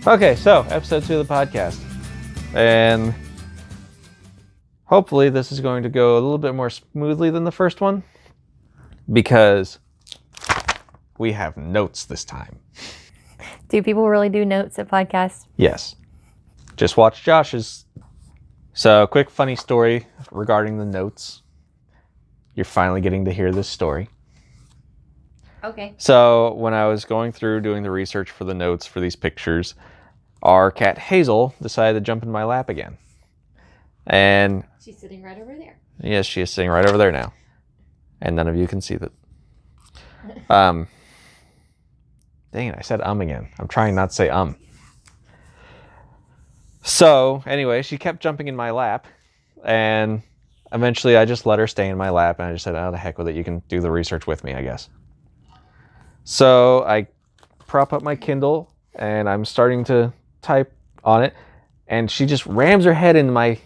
Okay, so episode 2 of the podcast. And hopefully this is going to go a little bit more smoothly than the first one because we have notes this time. Do people really do notes at podcasts? Yes. Just watch Josh's. So, quick funny story regarding the notes. You're finally getting to hear this story. Okay. So, when I was going through doing the research for the notes for these pictures, our cat Hazel decided to jump in my lap again. And she's sitting right over there. yes, she is sitting right over there now. And none of you can see that. Dang it, I said again. I'm trying not to say So, anyway, she kept jumping in my lap. And eventually I just let her stay in my lap. And I just said, oh, the heck with it. You can do the research with me, I guess. So I prop up my Kindle and I'm starting to type on it. And she just rams her head into my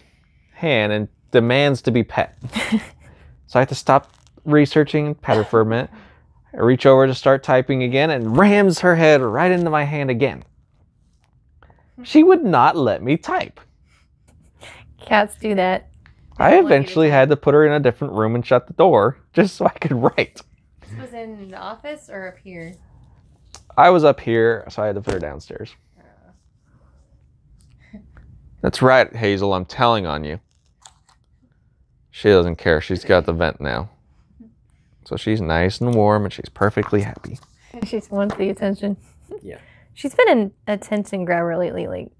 hand and demands to be pet. So I have to stop researching and pet her for a minute. I reach over to start typing again and rams her head right into my hand again. She would not let me type. Cats do that. I eventually had to put her in a different room and shut the door just so I could write. This was in the office or up here? I was up here, so I had to put her downstairs. That's right, Hazel, I'm telling on you. She doesn't care. She's got the vent now. So she's nice and warm and she's perfectly happy. She just wants the attention. Yeah. She's been an attention grabber lately. Like,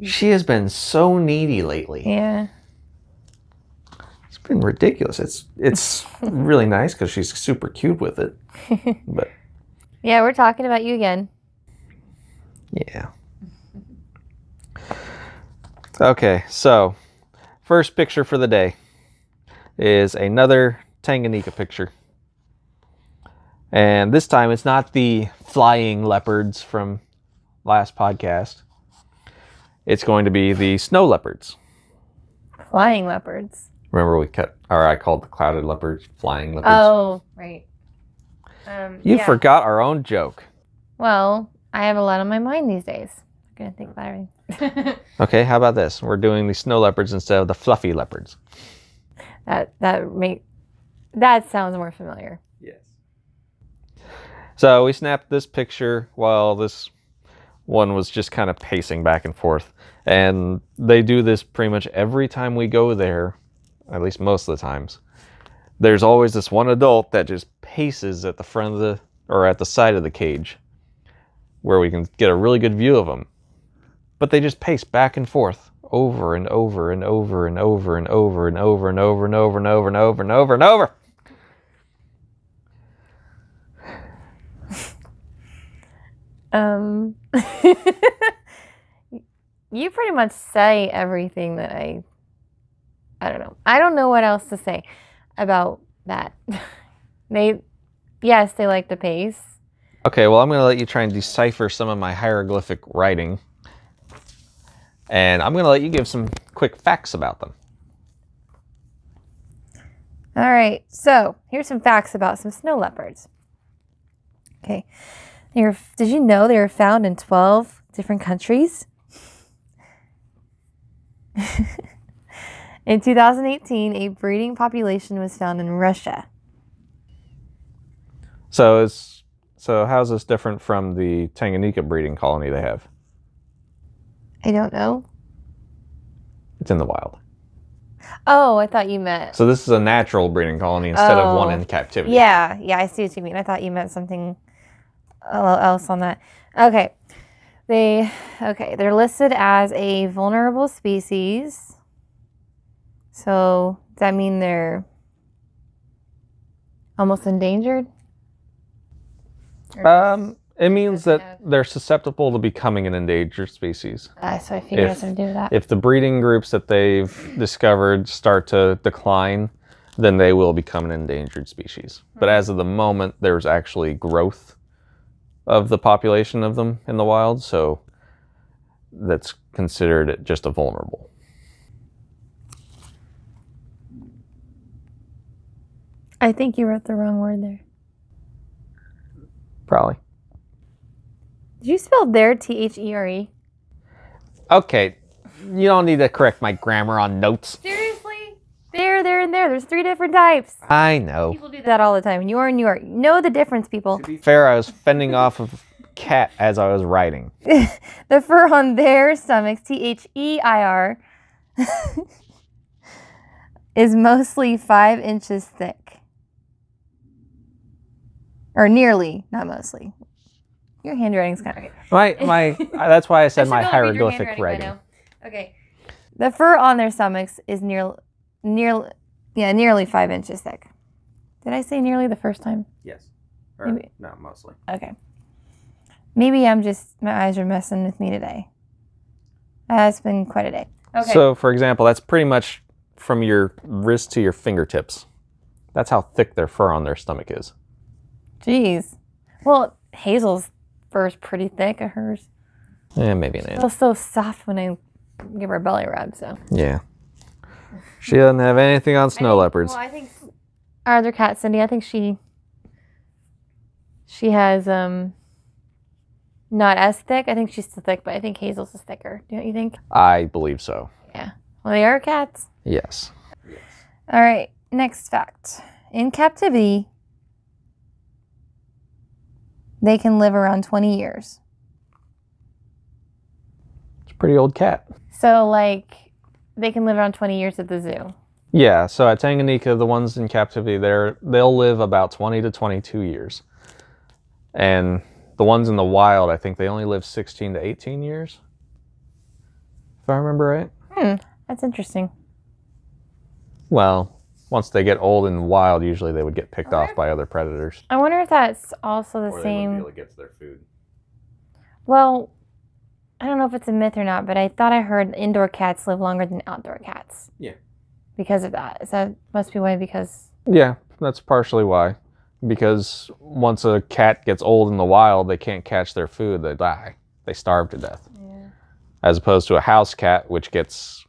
she has been so needy lately. Yeah. It's been ridiculous. It's really nice because she's super cute with it. But yeah, we're talking about you again. yeah. Okay, so first picture for the day is another Tanganyika picture. And this time it's not the flying leopards from last podcast. It's going to be the snow leopards. Flying leopards. Remember I called the clouded leopards flying leopards. Oh, right. You forgot our own joke. Well, I have a lot on my mind these days. I'm going to think about everything. Okay, how about this? We're doing the snow leopards instead of the fluffy leopards. That sounds more familiar. Yes. So we snapped this picture while this one was just kind of pacing back and forth. And they do this pretty much every time we go there, at least most of the times. There's always this one adult that just paces at the front of or at the side of the cage where we can get a really good view of them. But they just pace back and forth over and over and over and over and over and over and over and over and over and over and over and over. You pretty much say everything that I don't know. I don't know what else to say about that. Yes, they like the pace. Okay, well, I'm going to let you try and decipher some of my hieroglyphic writing. And I'm going to let you give some quick facts about them. All right, so here's some facts about some snow leopards. Okay, did you know they were found in 12 different countries? In 2018, a breeding population was found in Russia. So how's this different from the Tanganyika breeding colony they have? I don't know. It's in the wild. Oh, I thought you meant... So this is a natural breeding colony instead of one in captivity. Yeah, I see what you mean. I thought you meant something else on that. Okay. They're listed as a vulnerable species. So, does that mean they're almost endangered? It means that they're susceptible to becoming an endangered species. So I figured it has something to do with that. If the breeding groups that they've discovered start to decline, then they will become an endangered species. But as of the moment, there's actually growth of the population of them in the wild, so that's considered just a vulnerable. I think you wrote the wrong word there. Probably. Did you spell there T-H-E-R-E? Okay, you don't need to correct my grammar on notes. Seriously? There, and there. There's 3 different types. I know. People do that all the time. You are New York. Know the difference, people. To be fair, I was fending off a cat as I was writing. The fur on their stomachs, THEIR, is mostly 5 inches thick. Or nearly, not mostly. Your handwriting's kind of My that's why I said my should go read your hieroglyphic handwriting by writing. now. Okay. The fur on their stomachs is nearly 5 inches thick. Did I say nearly the first time? Yes. Maybe. No, mostly. Okay. Maybe my eyes are messing with me today. It's been quite a day. Okay. So, for example, that's pretty much from your wrist to your fingertips. That's how thick their fur on their stomach is. Jeez. Well, Hazel's fur is pretty thick of hers. Yeah, maybe an It inch. feels so soft when I give her a belly rub, so. Yeah. She doesn't have anything on snow leopards. Well, I think our other cat, Cindy, I think she has not as thick. I think she's still thick, but I think Hazel's is thicker. Don't you think? I believe so. Yeah. Well, they are cats. Yes. All right. Next fact. In captivity, they can live around 20 years. It's a pretty old cat. So, like, they can live around 20 years at the zoo. Yeah, so at Tanganyika, the ones in captivity they'll live about 20 to 22 years. And the ones in the wild, I think they only live 16 to 18 years. If I remember right. That's interesting. Well, once they get old in the wild, usually they would get picked off by other predators. I wonder if that's also the Or they same. wouldn't be able to get to their food. Well, I don't know if it's a myth or not, but I thought I heard indoor cats live longer than outdoor cats. Yeah. Because of that. So that must be why, because... Yeah, that's partially why. Because once a cat gets old in the wild, they can't catch their food, they die. They starve to death. Yeah. As opposed to a house cat, which gets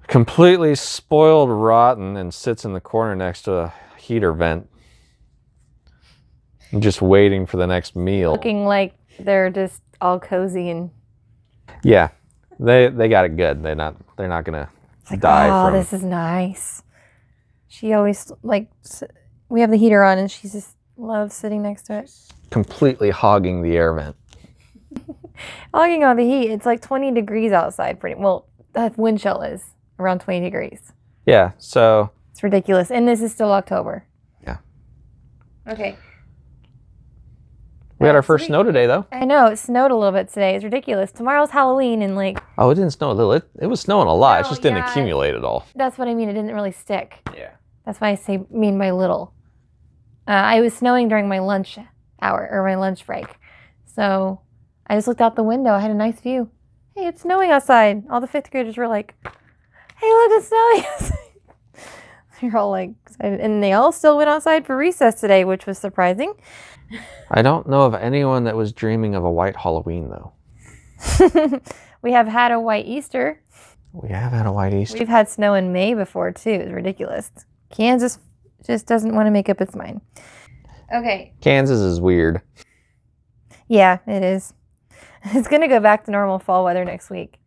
completely spoiled rotten and sits in the corner next to a heater vent. Just waiting for the next meal. Looking like they're just all cozy and... Yeah, they got it good. They're not gonna die oh, from... this is nice. She always, like... We have the heater on and she just loves sitting next to it. completely hogging the air vent. Hogging all the heat. It's like 20 degrees outside. Well, that wind chill is around 20 degrees. Yeah, so... It's ridiculous. And this is still October. Yeah. Okay. We had our first snow today, though. I know. It snowed a little bit today. It's ridiculous. Tomorrow's Halloween and like... Oh, it didn't snow a little. It was snowing a lot. It No, just didn't yeah. accumulate at all. That's what I mean. It didn't really stick. Yeah. That's why I mean by little. I was snowing during my lunch hour or my lunch break. So I just looked out the window. I had a nice view. Hey, it's snowing outside. All the fifth graders were like, hey, look, it's snowing outside. You're all like excited. And they all still went outside for recess today, which was surprising. I don't know of anyone that was dreaming of a white Halloween, though. We have had a white Easter. We have had a white Easter. We've had snow in May before, too. It's ridiculous. Kansas just doesn't want to make up its mind. Okay. Kansas is weird. Yeah, it is. It's going to go back to normal fall weather next week.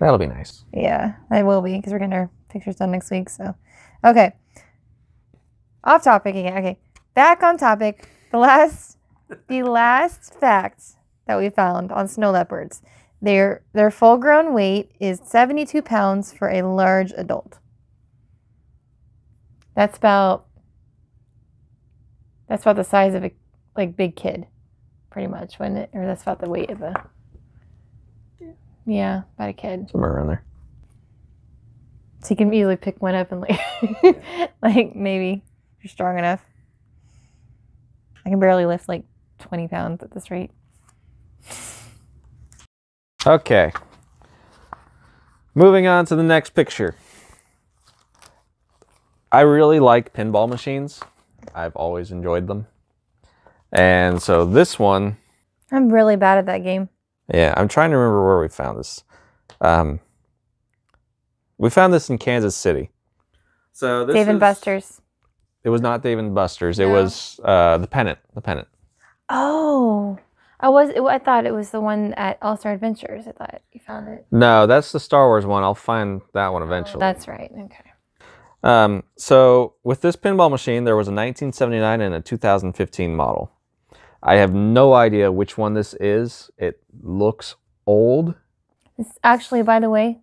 That'll be nice. Yeah, it will be because we're getting our pictures done next week. So, okay. Off topic again. Okay. Back on topic. The last fact that we found on snow leopards. Their full-grown weight is 72 pounds for a large adult. That's about the size of a big kid, pretty much, or that's about the weight of a about a kid. Somewhere around there. So you can easily pick one up and like maybe if you're strong enough. I can barely lift like 20 pounds at this rate. Okay. Moving on to the next picture. I really like pinball machines. I've always enjoyed them. And so this one... I'm really bad at that game. Yeah, I'm trying to remember where we found this. We found this in Kansas City. So this Dave and Buster's. It was not Dave and Buster's. It No. was the Pennant. The Pennant. Oh, I thought it was the one at All Star Adventures. I thought you found it. No, that's the Star Wars one. I'll find that one eventually. That's right. Okay. So with this pinball machine, there was a 1979 and a 2015 model. I have no idea which one this is. It looks old. It's actually, by the way,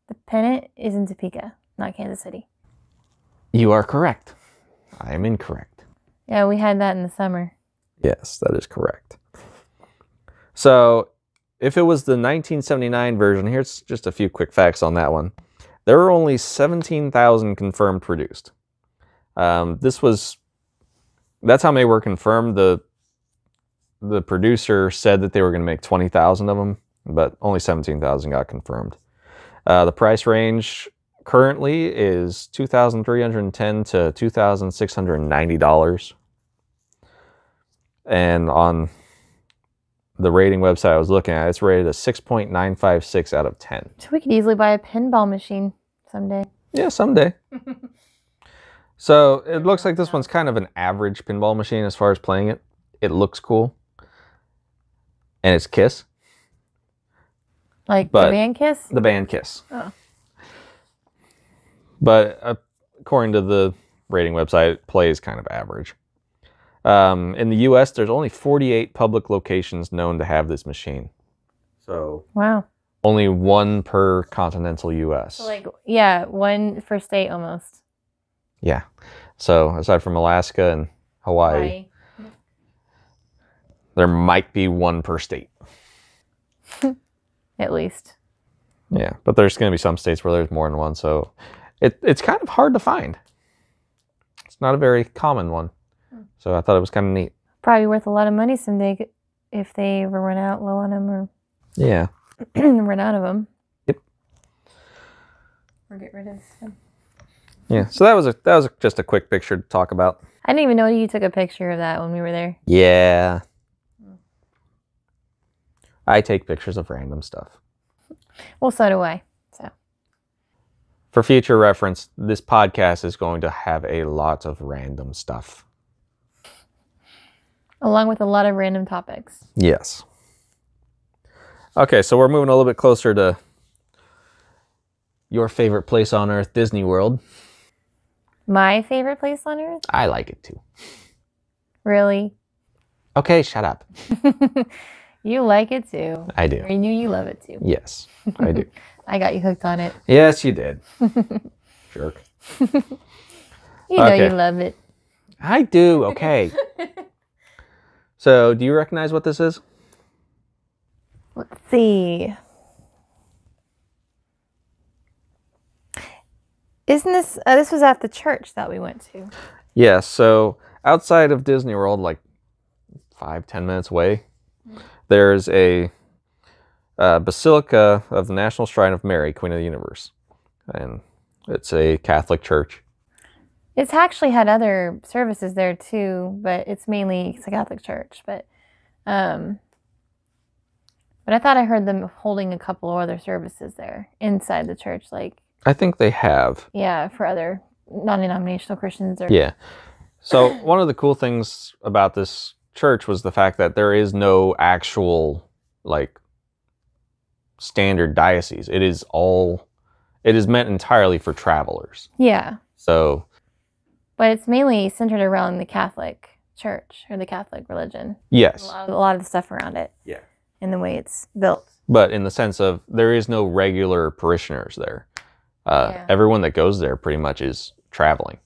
the pennant is in Topeka, not Kansas City. You are correct. I am incorrect. Yeah, we had that in the summer. Yes, that is correct. So if it was the 1979 version, here's just a few quick facts on that one. There were only 17,000 confirmed produced. That's how many were confirmed. The producer said that they were going to make 20,000 of them, but only 17,000 got confirmed. The price range currently is $2,310 to $2,690. And on the rating website I was looking at, it's rated a 6.956 out of 10. So we could easily buy a pinball machine someday. Yeah, someday. So it looks like this one's kind of an average pinball machine as far as playing it. It looks cool. And it's Kiss. Like the band Kiss? The band Kiss. Oh. But according to the rating website, it plays kind of average. In the U.S., there's only 48 public locations known to have this machine. So wow. Only one per continental U.S. So yeah, one for state almost. Yeah. So aside from Alaska and Hawaii. There might be one per state. At least. Yeah, but there's going to be some states where there's more than one, so it's kind of hard to find. It's not a very common one. So I thought it was kind of neat. Probably worth a lot of money someday if they ever run out low on them or yeah, run out of them. Yep. Or get rid of them. Yeah, so that was just a quick picture to talk about. I didn't even know you took a picture of that when we were there. Yeah. I take pictures of random stuff. Well, so do I. So, for future reference, this podcast is going to have a lot of random stuff. Along with a lot of random topics. Yes. Okay, so we're moving a little bit closer to your favorite place on Earth, Disney World. My favorite place on Earth? I like it too. Really? Okay, shut up. You like it too. I do. I knew you love it too. Yes, I do. I got you hooked on it. Yes, you did. Jerk. You know you love it. I do, okay. So, do you recognize what this is? Let's see. Isn't this, this was at the church that we went to. Yeah, so outside of Disney World, like 5-10 minutes away, there's a Basilica of the National Shrine of Mary, Queen of the Universe. And it's a Catholic church. It's actually had other services there too, but it's a Catholic church. But I thought I heard them holding a couple of other services there inside the church, I think they have. Yeah, for other non-denominational Christians. Yeah. So one of the cool things about this church was the fact that there is no actual standard diocese. It is meant entirely for travelers. Yeah. So. But it's mainly centered around the Catholic Church or the Catholic religion. Yes. A lot of the stuff around it. Yeah. And the way it's built. But in the sense of there is no regular parishioners there. Everyone that goes there pretty much is traveling.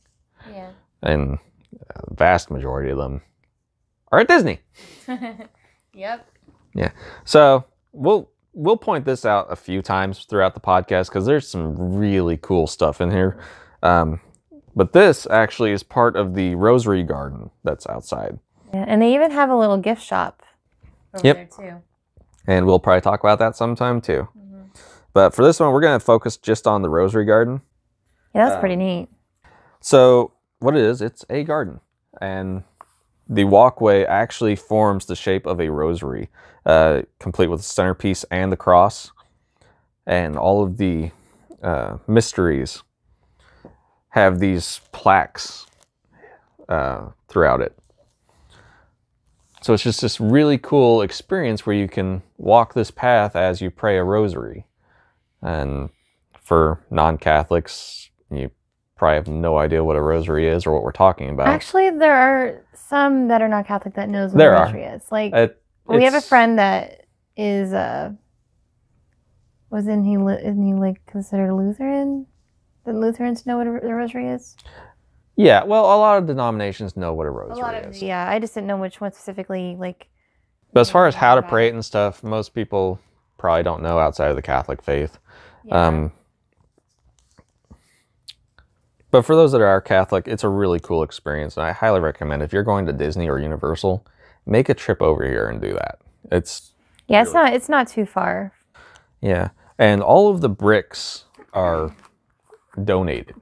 Yeah. And the vast majority of them are at Disney. Yep. Yeah. So we'll point this out a few times throughout the podcast because there's some really cool stuff in here. But this actually is part of the Rosary Garden that's outside. Yeah, and they even have a little gift shop over there too. And we'll probably talk about that sometime too. Mm-hmm. But for this one, we're going to focus just on the Rosary Garden. Yeah, that's pretty neat. So what it is, it's a garden. And the walkway actually forms the shape of a rosary, complete with the centerpiece and the cross. And all of the mysteries have these plaques throughout it. So it's just this really cool experience where you can walk this path as you pray a rosary. And for non-Catholics, you probably have no idea what a rosary is or what we're talking about. Actually, there are some that are not Catholic that knows what There a are. rosary is. Like, we have a It's- friend that is, isn't he like considered Lutheran? The Lutherans know what the rosary is? Yeah, well, a lot of denominations know what a A rosary lot of is. yeah, I just didn't know which one specifically, like. But as far as how to about pray it and stuff, most people probably don't know outside of the Catholic faith. Yeah. But for those that are Catholic, it's a really cool experience. And I highly recommend if you're going to Disney or Universal, make a trip over here and do that. It's Yeah, it's not too far. yeah. And all of the bricks are donated.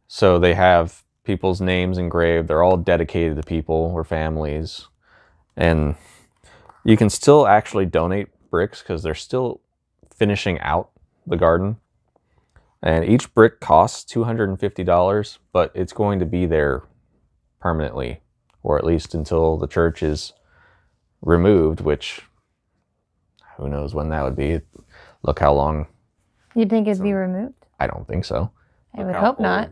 So they have people's names engraved. They're all dedicated to people or families. And you can still actually donate bricks because they're still finishing out the garden. And each brick costs $250, but it's going to be there permanently, or at least until the church is removed, which who knows when that would be. Look how long. You'd think it'd be removed? I don't think so. I would hope not.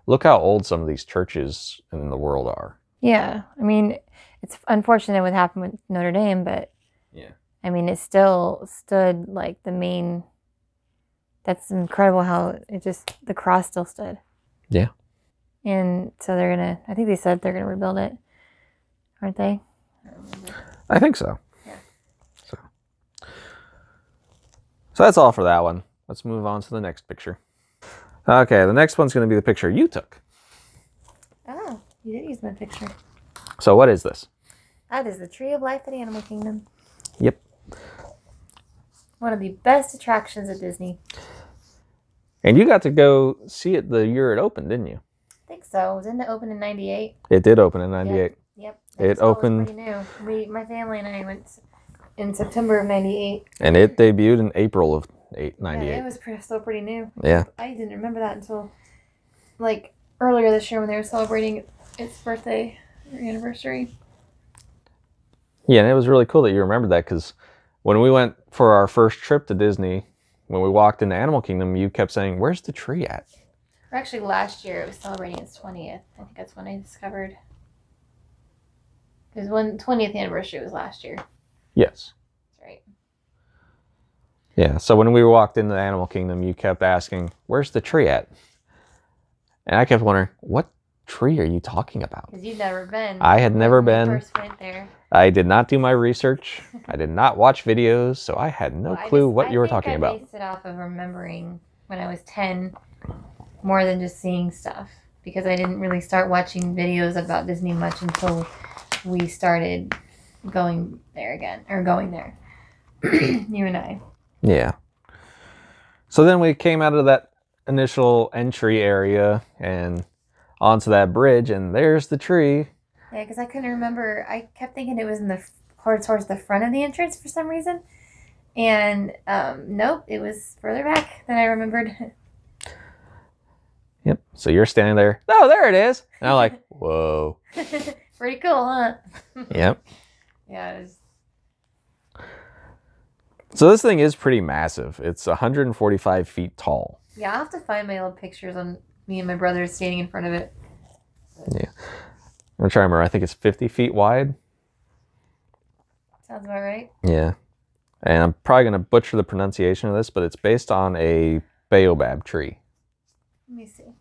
Look how old some of these churches in the world are. Yeah. I mean, it's unfortunate what happened with Notre Dame, but Yeah. I mean, it still stood like the main. That's incredible how the cross still stood. Yeah. And so I think they said they're going to rebuild it, aren't they? I think so. Yeah. So that's all for that one. Let's move on to the next picture. Okay, the next one's going to be the picture you took. Oh, you did use my picture. So what is this? That is the Tree of Life at Animal Kingdom. Yep. One of the best attractions at Disney. And you got to go see it the year it opened, didn't you? I think so. Didn't it open in 98? It did open in 98. Yep. It opened. Pretty new. My family and I went in September of 98. And it debuted in April of 98. Yeah, it was still pretty new. Yeah. I didn't remember that until like earlier this year when they were celebrating its birthday or anniversary. Yeah, and it was really cool that you remembered that because when we went for our first trip to Disney, when we walked into Animal Kingdom, you kept saying, "Where's the tree at?" Or actually, last year it was celebrating its 20th. I think that's when I discovered. Because 20th anniversary was last year. Yes. That's right. Yeah, so when we walked into Animal Kingdom, you kept asking, "Where's the tree at?" And I kept wondering, what tree are you talking about? Because you'd never been. I had never when we been. First went there. I did not do my research. I did not watch videos, so I had no clue what you were talking about. I based it off of remembering when I was 10 more than just seeing stuff. Because I didn't really start watching videos about Disney much until we started going there again. Or going there. You and I. Yeah. So then we came out of that initial entry area and onto that bridge, and there's the tree. Yeah, because I couldn't remember. I kept thinking it was in the towards the front of the entrance for some reason. And nope, it was further back than I remembered. Yep. So you're standing there. Oh, there it is. And I'm like, whoa. Pretty cool, huh? Yep. Yeah, it was. So this thing is pretty massive. It's 145 feet tall. Yeah, I'll have to find my old pictures on me and my brother standing in front of it. Yeah. I'm trying to remember. I think it's 50 feet wide. Sounds about right. Yeah. And I'm probably going to butcher the pronunciation of this, but it's based on a baobab tree. Let me see.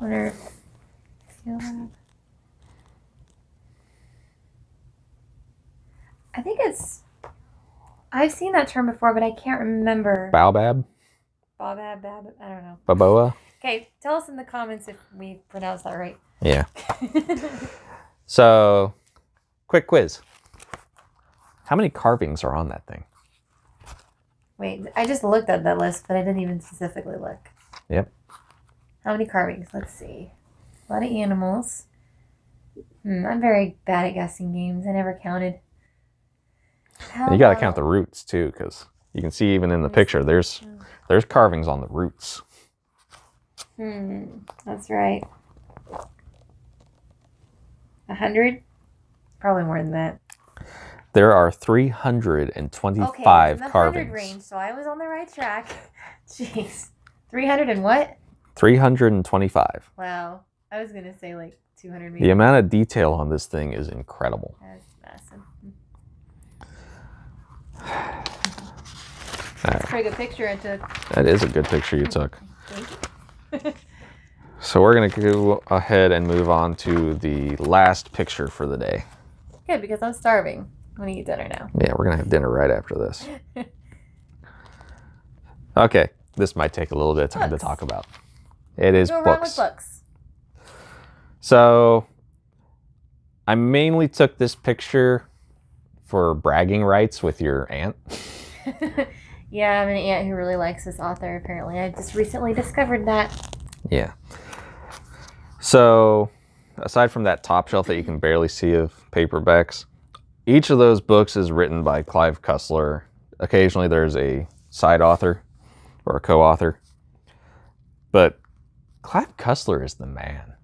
Wonder if I think it's. I've seen that term before, but I can't remember. Baobab? Baobab, I don't know. Baboa? Okay, tell us in the comments if we pronounced that right. Yeah. So, quick quiz. How many carvings are on that thing? Wait, I just looked at that list, but I didn't even specifically look. Yep. How many carvings? Let's see. A lot of animals. I'm very bad at guessing games. I never counted. And you got to count the roots too, because you can see even in the picture, there's carvings on the roots. That's right. 100? Probably more than that. There are Okay, 325 it's in the 100 carvings. range, so I was on the right track. Jeez. 300 and what? 325. Wow. I was going to say like 200 maybe. The amount of detail on this thing is incredible. That's massive. Alright. Pretty good picture I took. That is a good picture you took. Thank you. So we're going to go ahead and move on to the last picture for the day. Good, because I'm starving. I'm going to eat dinner now. Yeah, we're going to have dinner right after this. Okay, this might take a little bit of time Books. to talk about. It is Go wrong with books. books. So I mainly took this picture for bragging rights with your aunt. Yeah, I have an aunt who really likes this author, apparently. I just recently discovered that. Yeah. So aside from that top shelf that you can barely see of paperbacks, each of those books is written by Clive Cussler. Occasionally there's a side author or a co-author. But Clive Cussler is the man.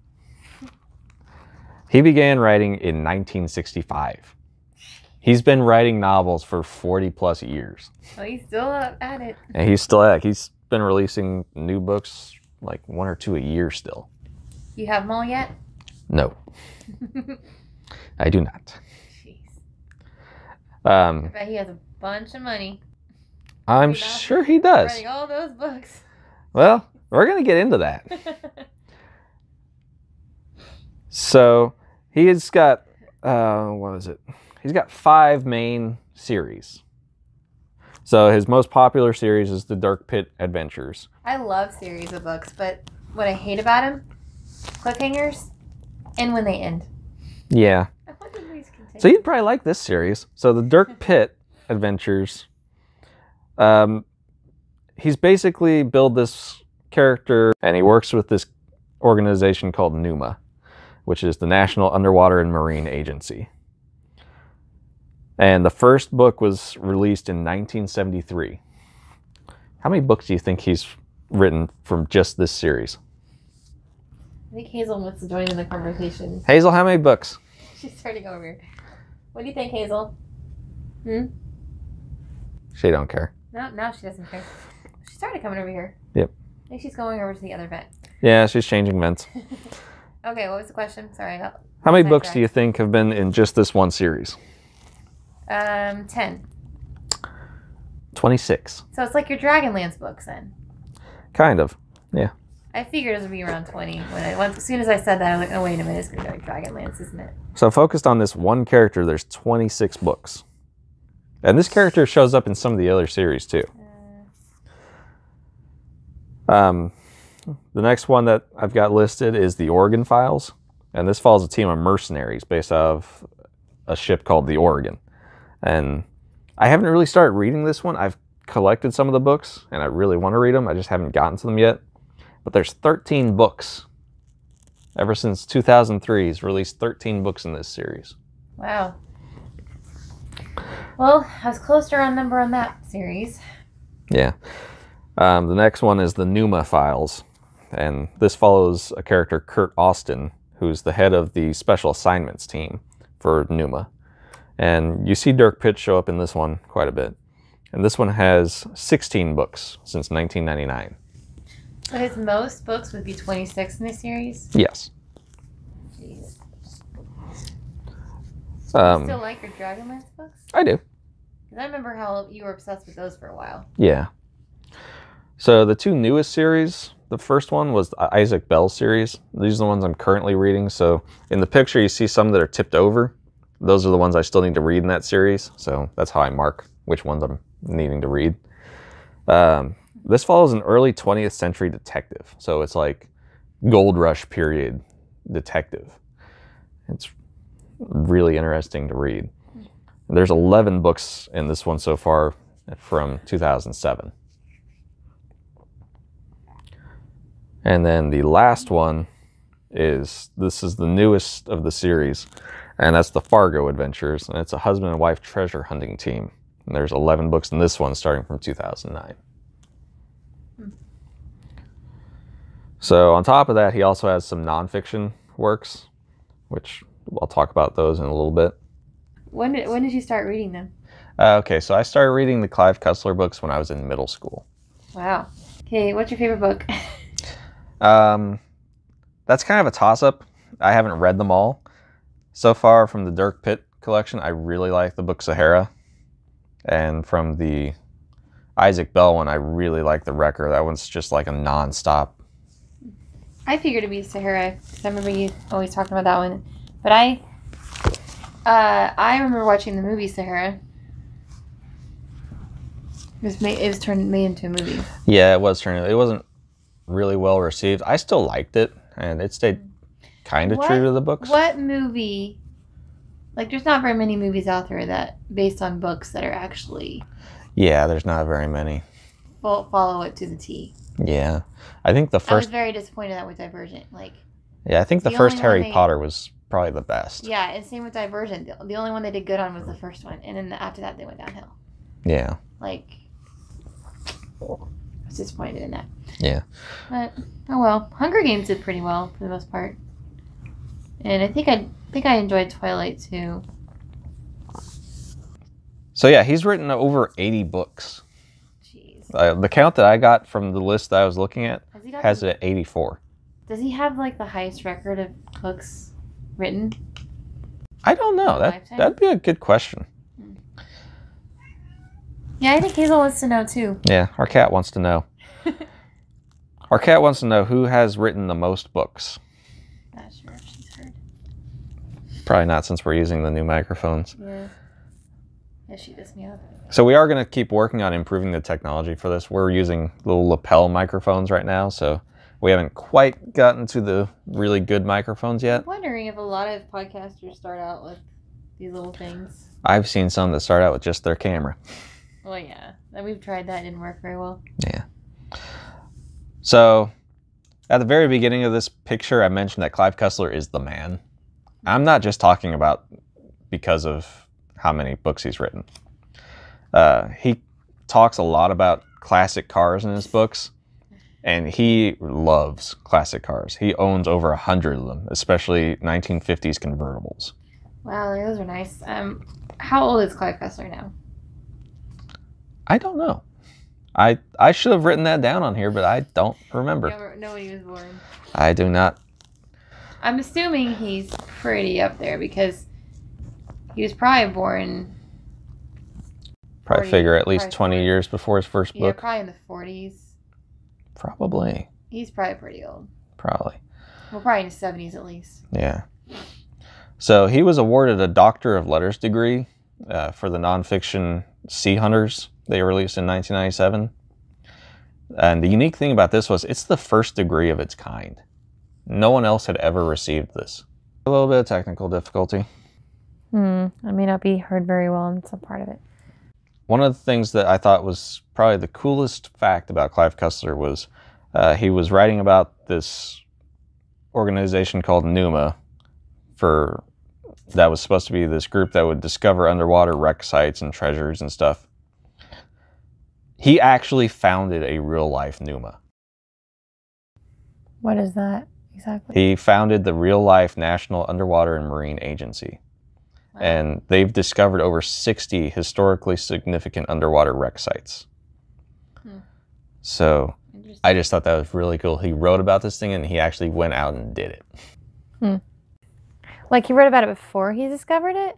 He began writing in 1965. He's been writing novels for 40 plus years. Oh, he's still at it. And he's still at it. He's been releasing new books, like 1 or 2 a year still. You have them all yet? No, I do not. Jeez. I Um, bet he has a bunch of money. I'm Maybe not. sure he does. Writing all those books. Well, we're going to get into that. So he has got, what is it? He's got 5 main series. So his most popular series is the Dirk Pitt Adventures. I love series of books, but what I hate about them, cliffhangers, and when they end. Yeah. I wonder if these continue. So you'd probably like this series. So the Dirk Pitt Adventures, he's basically built this character and he works with this organization called NUMA, which is the National Underwater and Marine Agency. And the first book was released in 1973. How many books do you think he's written from just this series? I think Hazel wants to join in the conversation. Hazel, how many books? She's starting over here. What do you think, Hazel? She don't care. No, now she doesn't care. She started coming over here. Yep. I think she's going over to the other vet. Yeah, she's changing vents. Okay, what was the question? Sorry, I got How many books sidetracked. do you think have been in just this one series? 10. 26. So it's like your Dragonlance books then. Kind of. Yeah. I figured it would be around 20. As soon as I said that, I was like, oh, wait a minute, it's going to be like Dragonlance, isn't it? So focused on this one character, there's 26 books. And this character shows up in some of the other series too. The next one that I've got listed is the Oregon Files. And this follows a team of mercenaries based out of a ship called the Oregon. And I haven't really started reading this one. I've collected some of the books and I really want to read them. I just haven't gotten to them yet. But there's 13 books. Ever since 2003, he's released 13 books in this series. Wow. Well, I was close to our number on that series. Yeah. The next one is the Numa Files. And this follows a character, Kurt Austin, who's the head of the special assignments team for Numa. And you see Dirk Pitt show up in this one quite a bit. And this one has 16 books since 1999. So his most books would be 26 in this series? Yes. Jeez. You Um, still like your Dragonlance books? I do. Because I remember how you were obsessed with those for a while. Yeah. So the 2 newest series, the first one was the Isaac Bell series. These are the ones I'm currently reading. So in the picture, you see some that are tipped over. Those are the ones I still need to read in that series. So that's how I mark which ones I'm needing to read. This follows an early 20th century detective. So it's like Gold Rush period detective. It's really interesting to read. There's 11 books in this one so far from 2007. And then the last one is the newest of the series, and that's the Fargo Adventures, and it's a husband and wife treasure hunting team. And there's 11 books in this one starting from 2009. So on top of that, he also has some nonfiction works, which I'll talk about those in a little bit. When did you start reading them? Okay, so I started reading the Clive Cussler books when I was in middle school. Wow. Okay, what's your favorite book? That's kind of a toss-up. I haven't read them all. So far from the Dirk Pitt collection, I really like the book Sahara. And from the Isaac Bell one, I really like The Wrecker. That one's just like a non-stop. I figured it'd be Sahara, because I remember you always talking about that one. But I remember watching the movie Sahara. It was turned made into a movie. Yeah, it was turning. It wasn't really well received. I still liked it, and it stayed kind of true to the books. What movie? Like, there's not very many movies out there that based on books that are actually. Yeah, there's not very many. Follow it to the T. Yeah, I think the first. I was very disappointed that with Divergent. Yeah, I think the first Harry Potter was probably the best. Yeah, and same with Divergent. The only one they did good on was the first one, and then after that they went downhill. Yeah. I was disappointed in that. Yeah. But oh well, Hunger Games did pretty well for the most part, and I think I enjoyed Twilight too. So yeah, he's written over 80 books. Jeez. The count that I got from the list that I was looking at has it at 84. Does he have the highest record of books written? I don't know. That'd be a good question. Yeah, I think Hazel wants to know too. Yeah, our cat wants to know. Our cat wants to know who has written the most books. Not sure if she's heard. Probably not, since we're using the new microphones. Yeah. Yeah, she does me up. So we are going to keep working on improving the technology for this. We're using little lapel microphones right now, so we haven't quite gotten to the really good microphones yet. I'm wondering if a lot of podcasters start out with these little things. I've seen some that start out with just their camera. Well, yeah. We've tried that. It didn't work very well. Yeah. So, at the very beginning of this picture, I mentioned that Clive Cussler is the man. I'm not just talking about because of how many books he's written. He talks a lot about classic cars in his books, and he loves classic cars. He owns over 100 of them, especially 1950s convertibles. Wow, those are nice. How old is Clive Cussler now? I don't know. I should have written that down on here, but I don't remember. You don't know when he was born? I do not. I'm assuming he's pretty up there because he was probably born... Probably figure at least 20 years before his first book. Yeah, probably in the 40s. Probably. He's probably pretty old. Probably. Well, probably in his 70s at least. Yeah. So he was awarded a Doctor of Letters degree for the nonfiction Sea Hunters they released in 1997. And the unique thing about this was it's the first degree of its kind. No one else had ever received this. A little bit of technical difficulty. I may not be heard very well in some part of it. One of the things that I thought was probably the coolest fact about Clive Cussler was he was writing about this organization called NUMA that was supposed to be this group that would discover underwater wreck sites and treasures and stuff. He actually founded a real-life NUMA. What is that exactly? He founded the real-life National Underwater and Marine Agency. Wow. And they've discovered over 60 historically significant underwater wreck sites. So I just thought that was really cool. He wrote about this thing and he actually went out and did it. Like he wrote about it before he discovered it?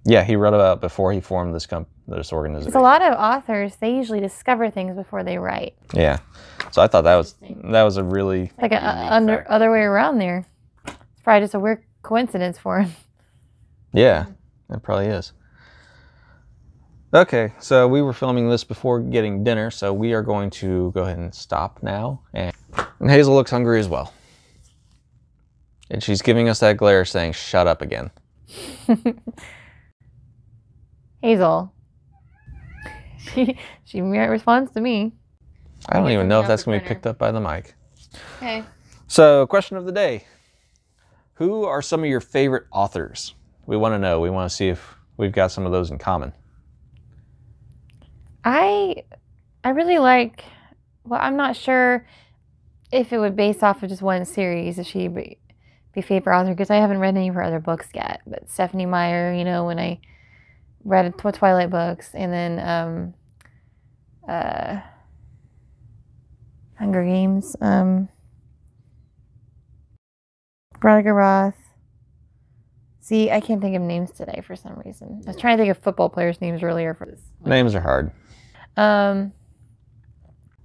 Yeah, he wrote about it before he formed this organization. Because a lot of authors, they usually discover things before they write. Yeah. So I thought that was a really... Like other way around there. It's probably just a weird coincidence for him. Yeah, it probably is. Okay, so we were filming this before getting dinner, so we are going to go ahead and stop now. And Hazel looks hungry as well. And she's giving us that glare saying, shut up again. Hazel. She responds to me. I don't even know if that's going to be picked up by the mic. Okay. So, question of the day. Who are some of your favorite authors? We want to know. We want to see if we've got some of those in common. I really like... Well, I'm not sure if it would base off of just one series. be favorite author because I haven't read any of her other books yet. But Stephanie Meyer, you know, when I read Twilight books, and then Hunger Games, Veronica Roth. See, I can't think of names today for some reason. I was trying to think of football players' names earlier for this. Names are hard.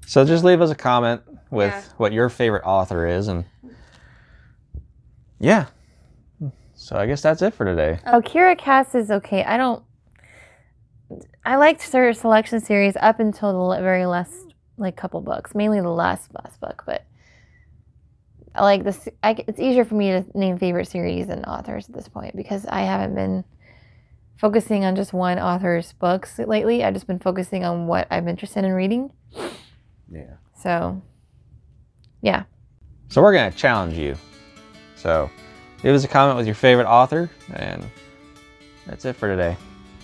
So just leave us a comment with what your favorite author is, and yeah. So I guess that's it for today. Oh, Kira Cass is okay. I liked her selection series up until the very last couple books, mainly the last book, but I like this. It's easier for me to name favorite series and authors at this point because I haven't been focusing on just one author's books lately. I've just been focusing on what I'm interested in reading. Yeah. So, yeah. So we're going to challenge you. So leave us a comment with your favorite author, and that's it for today.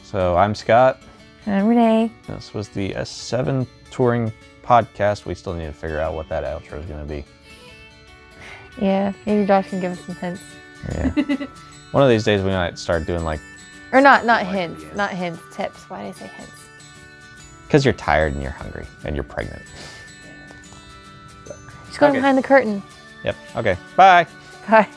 So I'm Scott. And I'm Renee. This was the S7 Touring Podcast. We still need to figure out what that outro is going to be. Yeah, maybe Josh can give us some hints. Yeah. One of these days we might start doing Or not hints. Not hints, tips. Why did I say hints? Because you're tired and you're hungry and you're pregnant. Just go behind the curtain. Yep. Okay. Bye. Bye.